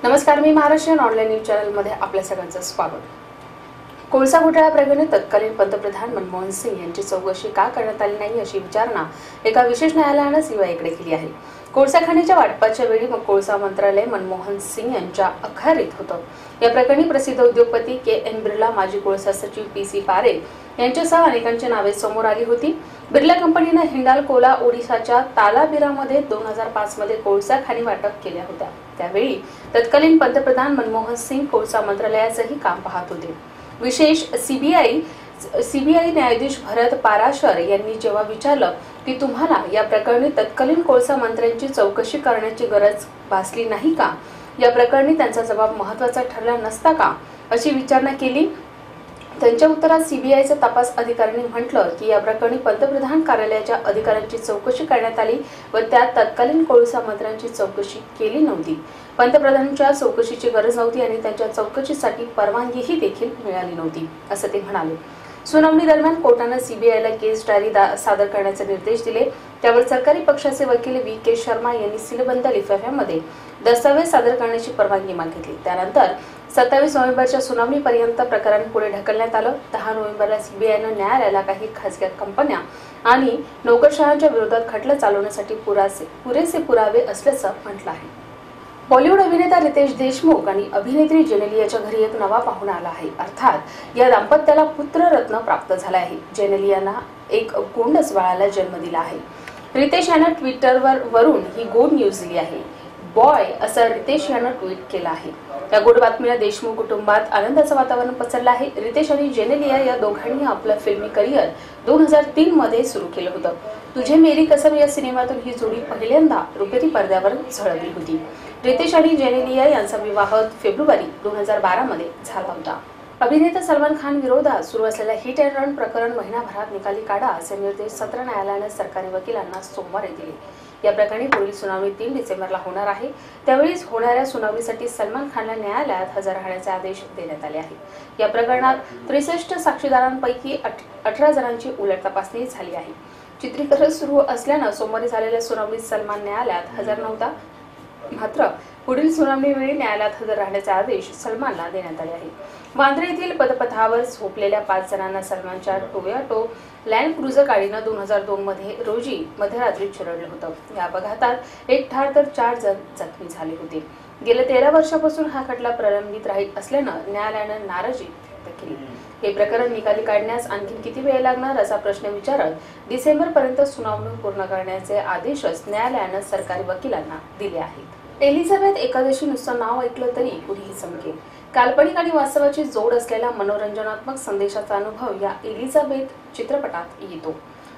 नमस्कार, मी Maharashtrian online news चॅनलमध्ये आपल्या सगळ्यांचं स्वागत. कोळसा घोटाळा प्रकरणी तत्कालीन पंतप्रधान मनमोहन सिंग यांची चौकशी का करण्यात आली नाही अशी विचारणा एका विशेष न्यायालयानं सीबीआयकडे केली आहे. कोळसा खाणीच्या वाटपाच्या वेळी मग कोळसा मंत्रालय मनमोहन सिंग यांच्या अखत्यारीत होतं. या प्रकरणी प्रसिद्ध उद्योगपती के.एन. बिर्ला, माजी कोळसा सचिव पी.सी. पारेख यांच्यासह अनेकांची नावे समोर आली होती. बिर्ला कंपनीने हिंडाल्कोला ओडिशाच्या तालाबिरामध्ये 2005 मध्ये कोळसा खाणी वाटप केल्या होत्या. त्यावेळी तत्कालीन पंतप्रधान मनमोहन सिंग कोळसा मंत्रालयाचंही काम पाहत होते. विशेष सीबीआय न्यायाधीश भरत पाराशर यांनी जेव्हा विचारलं की तुम्हाला या प्रकरणी तत्कालीन कोळसा मंत्र्यांची चौकशी करण्याची गरज भासली नाही का, या प्रकरणी त्यांचा जबाब महत्त्वाचा ठरला नसता का, अशी विचारणा केली. त्यांच्या उत्तरात सीबीआयच्या तपास अधिकाऱ्यांनी म्हटलं की या प्रकरणी पंतप्रधान कार्यालयाच्या अधिकाऱ्यांची चौकशी करण्यात आली व त्यात तत्कालीन कोळसा मंत्र्यांची चौकशी केली नव्हती. पंतप्रधानांच्या चौकशीची गरज नव्हती आणि त्यांच्या चौकशीसाठी परवानगीही देखील मिळाली नव्हती, असं ते म्हणाले. सुनावणी दरम्यान कोर्टाने सीबीआयला केस डायरी सादर करण्याचे निर्देश दिले. त्यावर सरकारी पक्षाचे वकील व्ही.के. शर्मा यांनी सीलबंद लिफाफ्यामध्ये दस्तावेज सादर करण्याची परवानगी मागितली. त्यानंतर 27 नोव्हेंबरच्या सुनावणीपर्यंत प्रकरण पुढे ढकलण्यात आलं. 10 नोव्हेंबरला सीबीआयनं न्यायालयाला काही खासगी कंपन्या आणि नोकरशाहांच्या विरोधात खटला चालवण्यासाठी पुरेसे पुरावे असल्याचं म्हटलं आहे. बॉलिवूड अभिनेता रितेश देशमुख आणि अभिनेत्री जेनेलियाच्या घरी एक नवा पाहुणा आला आहे. अर्थात या दाम्पत्याला पुत्ररत्न प्राप्त झाला आहे. जेनेलियाना एक गोंडस बाळाला जन्म दिला आहे. रितेश यानं ट्विटरवरून ही गोड न्यूज दिली आहे. बॉय असं रितेश यानं ट्विट केलं आहे. या गोड बातमीला देशमुख कुटुंबात आनंदाचं वातावरण पसरलं आहे. रितेश आणि जेनेलिया या दोघांनी आपलं फिल्मी करिअर 2003 मध्ये सुरू केलं होतं. तुझे मेरी कसम या सिनेमातून ही जोडी पहिल्यांदा रुपेरी पडद्यावर झळकली होती. रितेश आणि जेनेलिया यांचा विवाह फेब्रुवारी 2012 मध्ये झाला होता. अभिनेता सलमान खान विरोधात सुरू असलेल्या हिट अँड रन प्रकरण महिनाभरात निकाली काढा असे निर्देश सत्र न्यायालयाने सरकारी वकिलांना सोमवारी दिले. या प्रकरणी पुढील सुनावणी 3 डिसेंबरला होणार आहे. त्यावेळीच होणाऱ्या सुनावणीसाठी सलमान खानला न्यायालयात हजर राहण्याचे आदेश देण्यात आले आहेत. या प्रकरणात 63 साक्षीदारांपैकी 18 जणांची उलट तपासणी झाली आहे. चित्रीकरण सुरू असल्यानं सोमवारी झालेल्या सुनावणीत सलमान न्यायालयात हजर नव्हता. मात्र पुढील सुनावणीवेळी न्यायालयात हजर राहण्याचे आदेश सलमानला देण्यात आले आहेत. वांद्रे येथील पदपथावर झोपलेल्या 5 जणांना सलमानच्या टोयोटा लँड क्रुझर गाडीनं 2002 रोजी मध्यरात्री चिरडलं होतं. या अपघातात 1 ठार तर 4 जण जखमी झाले होते. गेल्या 13 वर्षापासून हा खटला प्रलंबित राहील असल्यानं न्यायालयानं नाराजी व्यक्त केली. हे प्रकरण निकाली काढण्यास आणखी किती वेळ लागणार असा प्रश्न विचारत डिसेंबरपर्यंत सुनावणी पूर्ण करण्याचे आदेशच न्यायालयानं सरकारी वकिलांना दिले आहेत. एलिझाबेथ एकादशी नुसतं नाव ऐकलं तरी कुणीही चमकेल. काल्पनिक आणि वास्तवाची जोड असलेला मनोरंजनात्मक संदेशाचा अनुभव या एलिझाबेथ चित्रपटात येतो.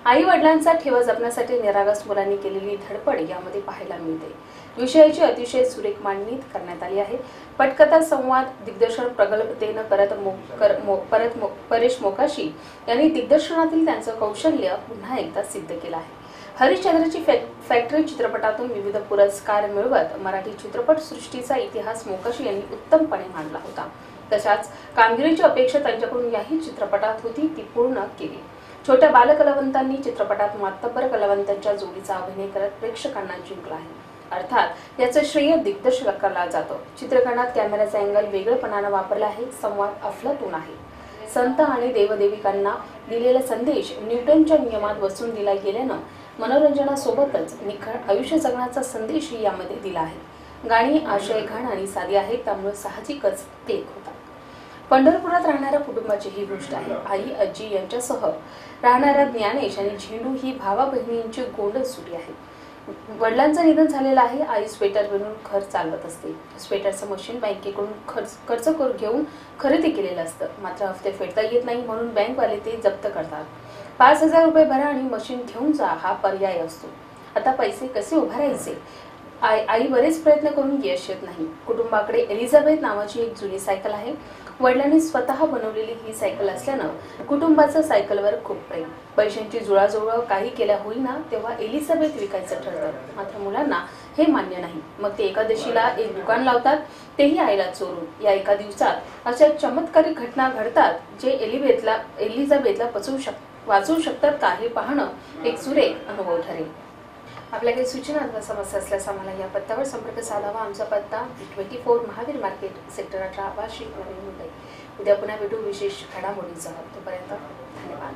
आई वडिलांचा ठेवा जपण्यासाठी निरागस मुलांनी केलेली धडपड यामध्ये पाहायला मिळते. विषयाची अतिशय सुरेख मांडणी करण्यात आली आहे. पटकथा, संवाद, दिग्दर्शन प्रगल्भतेनं परत परेश मोकाशी यांनी दिग्दर्शनातील त्यांचं कौशल्य पुन्हा एकदा सिद्ध केलं आहे. हरिश्चंद्रची फॅक्टरी चित्रपटातून विविध पुरस्कार मिळवत मराठी चित्रपटसृष्टीचा इतिहास मोकाशी यांनी उत्तमपणे मांडला होता. तशाच कामगिरीची अपेक्षा त्यांच्याकडून याही चित्रपटात होती, ती पूर्ण केली. छोट्या बालकलावंतांनी चित्रपटात मातब्बर कलावंतांच्या जोडीचा अभिनय करत प्रेक्षकांना जिंकला आहे. अर्थात याचं श्रेय दिग्दर्शकाला जातं. चित्रीकरणात कॅमेराचा अँगल वेगळेपणानं वापरला आहे. संवाद अफलातून आहे. संत आणि देवदेविकांना दिलेला संदेश न्यूटनच्या नियमात बसवून दिला गेल्यानं मनोरंजनासोबतच निखळ आयुष्य जगण्याचा संदेशही यामध्ये दिला आहे. गाणी आशयघन आणि साधी आहेत, त्यामुळे साहजिकच क्लिक होतात. पंढरपुरात राहणाऱ्या कुटुंबाची ही गोष्ट आहे. आई आजी यांच्यासह राहणाऱ्या ज्ञानेश आणि झेंडू ही भावा बहिणींची गोंडस जोडी आहे. वडिलांचं निधन झालेलं आहे. आई स्वेटर विणून घर चालवत असते. स्वेटरचं मशीन बँकेकडून कर्ज घेऊन खरेदी केलेलं असतं. मात्र हफ्ते फेडता येत नाही म्हणून बँकवाले ते जप्त करतात. 5,000 रुपये भरा आणि मशीन घेऊन जा हा पर्याय असतो. आता पैसे कसे उभारायचे? आई बरेच प्रयत्न करून यश येत नाही. कुटुंबाकडे एलिझाबेथ नावाची एक जुनी सायकल आहे. वडिलांनी स्वतः बनवलेली ही सायकल असल्यानं कुटुंबाचं सायकलवर खूप प्रेम. पैशांची जुळाजुळव काही केल्या होईना तेव्हा एलिझाबेथ विकायचं ठरतं. मात्र मुलांना हे मान्य नाही. मग ते एकादशीला एक दुकान लावतात, तेही आईला चोरून. या एका दिवसात अशा चमत्कारिक घटना घडतात जे एलिझाबेथला वाचवू शकतात का हे पाहणं एक सुरेख अनुभव ठरेल. आपल्या काही सूचना अथवा समस्या असल्यास आम्हाला या पत्त्यावर संपर्क साधावा. आमचा पत्ता 24 महावीर मार्केट, सेक्टर 18, वाशी, नवी मुंबई. उद्या पुन्हा भेटू विशेष घडामोडींसह. तोपर्यंत धन्यवाद.